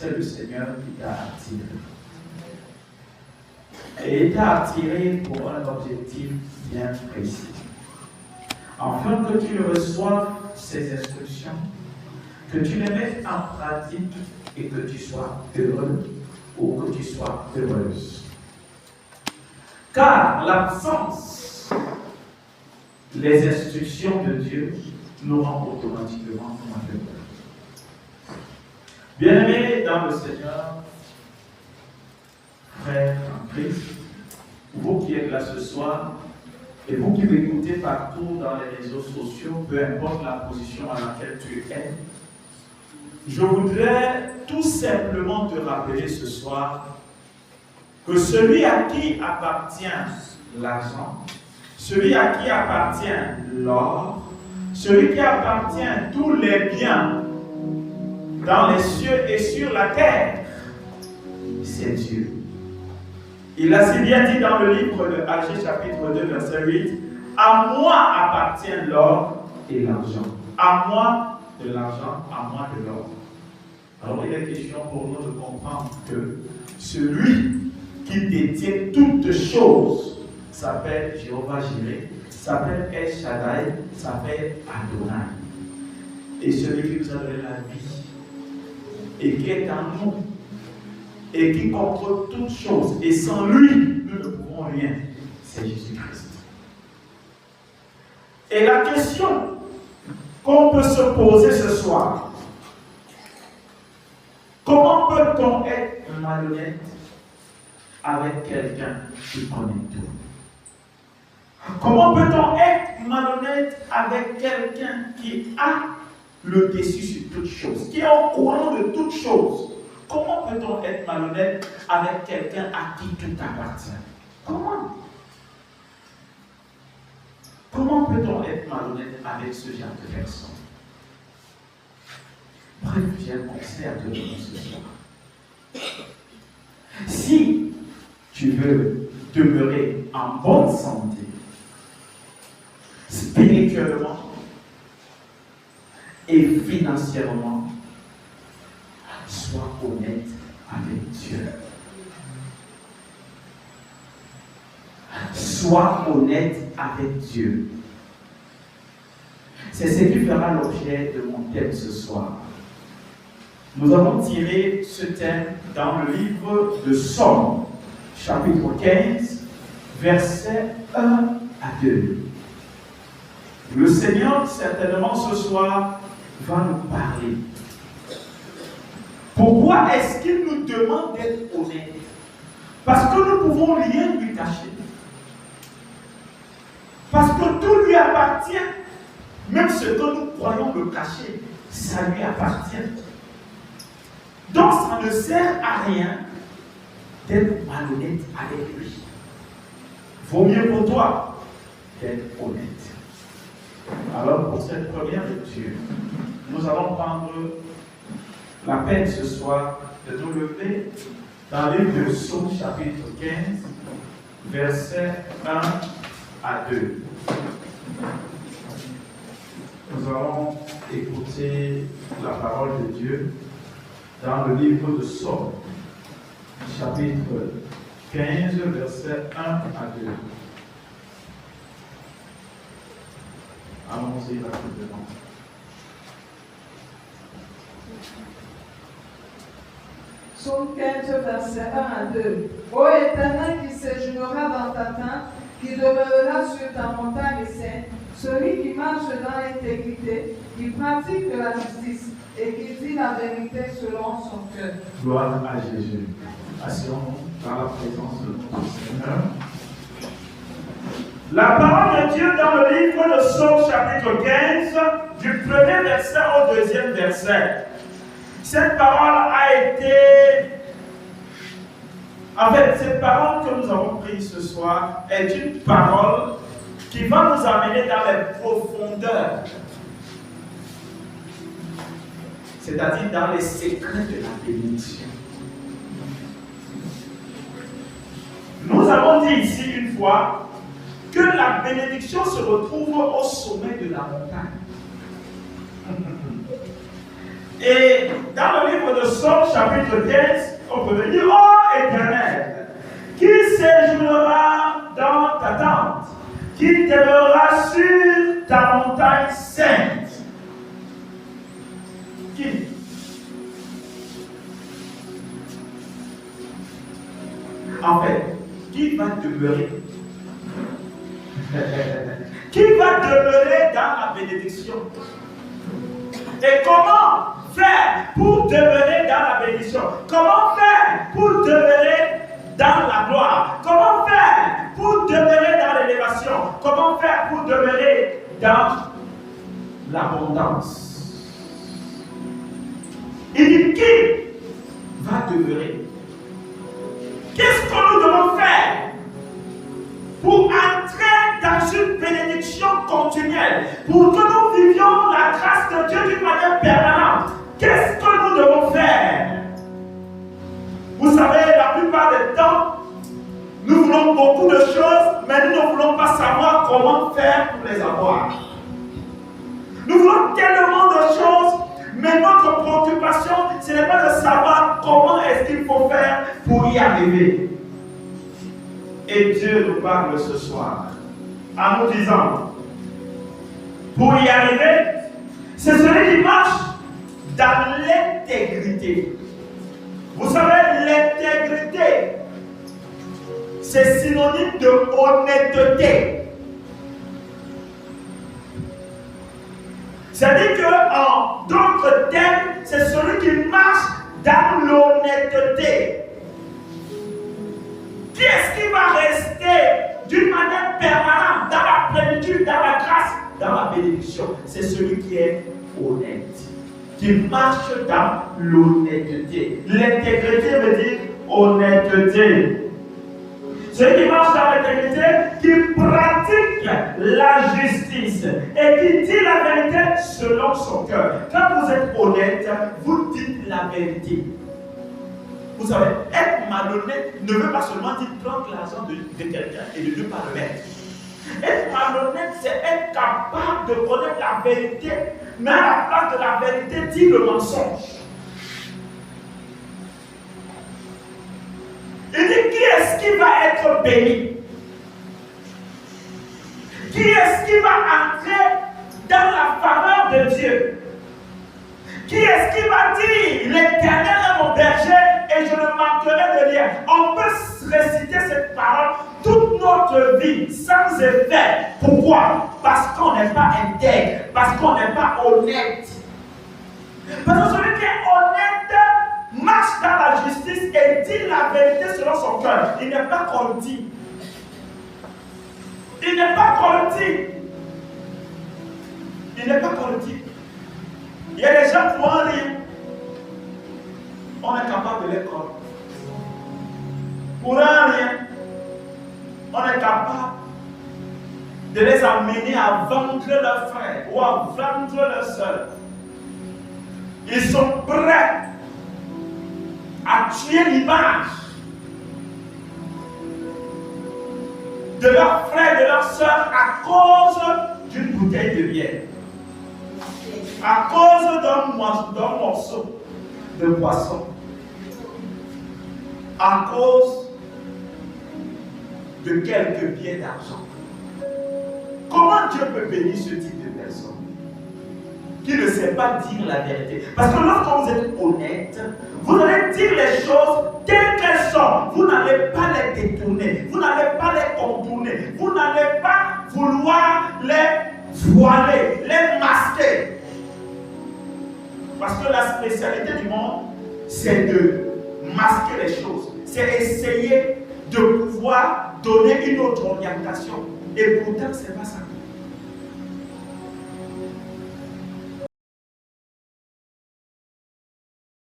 c'est le Seigneur qui t'a attiré. Et il t'a attiré pour un objectif bien précis. Afin que tu reçoives ces instructions, que tu les mettes en pratique et que tu sois heureux ou que tu sois heureuse. Car l'absence, les instructions de Dieu nous rend automatiquement malheureux. Bien-aimés dans le Seigneur, frères en Christ, vous qui êtes là ce soir, et vous qui m'écoutez partout dans les réseaux sociaux, peu importe la position à laquelle tu es, je voudrais tout simplement te rappeler ce soir que celui à qui appartient l'argent, celui à qui appartient l'or, celui qui appartient tous les biens dans les cieux et sur la terre, c'est Dieu. Il a si bien dit dans le livre de Agé chapitre 2 verset 8, « À moi appartient l'or et l'argent. » À moi de l'argent, à moi de l'or. Alors il est question pour nous de comprendre que celui qui détient toutes choses s'appelle Jéhovah Jireh, s'appelle El Shaddai, s'appelle Adonai. Et celui qui nous a donné la vie et qui est en nous et qui contrôle toutes choses, et sans lui, nous ne pouvons rien, c'est Jésus-Christ. Et la question qu'on peut se poser ce soir, comment peut-on être malhonnête avec quelqu'un qui connaît tout? Comment peut-on être malhonnête avec quelqu'un qui a le dessus sur toutes choses, qui est au courant de toutes choses? Comment peut-on être malhonnête avec quelqu'un à qui tout appartient? Comment? Comment peut-on être malhonnête avec ce genre de personne? Bref, j'ai un conseil à te donner ce soir. Si tu veux demeurer en bonne santé, spirituellement et financièrement, sois honnête avec Dieu. Sois honnête avec Dieu. C'est ce qui fera l'objet de mon thème ce soir. Nous avons tiré ce thème dans le livre de Psaume, chapitre 15, versets 1 à 2. Le Seigneur, certainement ce soir, va nous parler. Pourquoi est-ce qu'il nous demande d'être honnêtes? Parce que nous ne pouvons rien lui cacher. Parce que tout lui appartient. Même ce que nous croyons le cacher, ça lui appartient. Donc ça ne sert à rien d'être malhonnête avec lui. Vaut mieux pour toi d'être honnête. Alors pour cette première lecture, nous allons prendre la peine ce soir de nous lever dans le livre de Psaume chapitre 15, versets 1 à 2. Nous allons écouter la parole de Dieu dans le livre de Psaume, chapitre 15, versets 1 à 2. Allons-y rapidement. Psaume 15, versets 1 à 2. Ô Éternel qui séjournera dans ta tente, qui demeurera sur ta montagne sainte, celui qui marche dans l'intégrité, qui pratique la justice et qui dit la vérité selon son cœur. Gloire à Jésus. Asseyons-nous dans la présence de notre Seigneur. La parole de Dieu dans le livre de Psaume chapitre 15, du premier verset au deuxième verset. Cette parole a été... En fait, cette parole que nous avons prise ce soir est une parole qui va nous amener dans les profondeurs. C'est-à-dire dans les secrets de la bénédiction. Nous avons dit ici une fois que la bénédiction se retrouve au sommet de la montagne. Et dans le livre de Psaume, chapitre 15, on peut dire, ô Éternel, qui séjournera dans ta tente, qui demeurera sur ta montagne sainte. Qui? En fait, qui va demeurer? Qui va demeurer dans la bénédiction? Et comment faire pour demeurer dans la bénédiction? Comment faire pour demeurer dans la gloire? Comment faire pour demeurer dans l'élévation? Comment faire pour demeurer dans l'abondance? Il dit qui va demeurer? Qu'est-ce que nous devons faire pour entrer dans une bénédiction continuelle, pour que nous vivions la grâce de Dieu d'une manière permanente? Qu'est-ce que nous devons faire? Vous savez, la plupart des temps, nous voulons beaucoup de choses, mais nous ne voulons pas savoir comment faire pour les avoir. Nous voulons tellement de choses, mais notre préoccupation, ce n'est pas de savoir comment est-ce qu'il faut faire pour y arriver. Et Dieu nous parle ce soir en nous disant, pour y arriver, c'est celui qui marche dans l'intégrité. Vous savez, l'intégrité, c'est synonyme de honnêteté. C'est-à-dire qu'en d'autres termes, c'est celui qui marche dans l'honnêteté. Qui est-ce qui va rester d'une manière permanente dans la plénitude, dans la grâce, dans la bénédiction? C'est celui qui est honnête, qui marche dans l'honnêteté. L'intégrité veut dire honnêteté. Celui qui marche dans l'intégrité, qui pratique la justice et qui dit la vérité selon son cœur. Quand vous êtes honnête, vous dites la vérité. Vous savez, être malhonnête ne veut pas seulement dire prendre l'argent de quelqu'un et de ne pas le mettre. Être malhonnête, c'est être capable de connaître la vérité, mais à la place de la vérité, dire le mensonge. Il dit, qui est-ce qui va être béni? Qui est-ce qui va entrer dans la faveur de Dieu? Qui est-ce qui va dire, l'Éternel est mon berger et je ne manquerai de rien? On peut réciter cette parole toute notre vie sans effet. Pourquoi? Parce qu'on n'est pas intègre, parce qu'on n'est pas honnête. Parce que celui qui est honnête marche dans la justice et dit la vérité selon son cœur. Il n'est pas corruptible. Il n'est pas corruptible. Il n'est pas corruptible. Il y a des gens pour en rire. On est capable de les corrompre. Pour un rien, on est capable de les amener à vendre leurs frères ou à vendre leurs soeurs. Ils sont prêts à tuer l'image de leurs frères et de leurs soeurs à cause d'une bouteille de bière, à cause d'un morceau de poisson, à cause de quelques billets d'argent. Comment Dieu peut bénir ce type de personne qui ne sait pas dire la vérité? Parce que lorsque vous êtes honnête, vous allez dire les choses telles qu'elles sont. Vous n'allez pas les détourner, vous n'allez pas les contourner, vous n'allez pas vouloir les voiler, les masquer. Parce que la spécialité du monde, c'est de masquer les choses. C'est essayer de pouvoir donner une autre orientation. Et pourtant, ce n'est pas ça.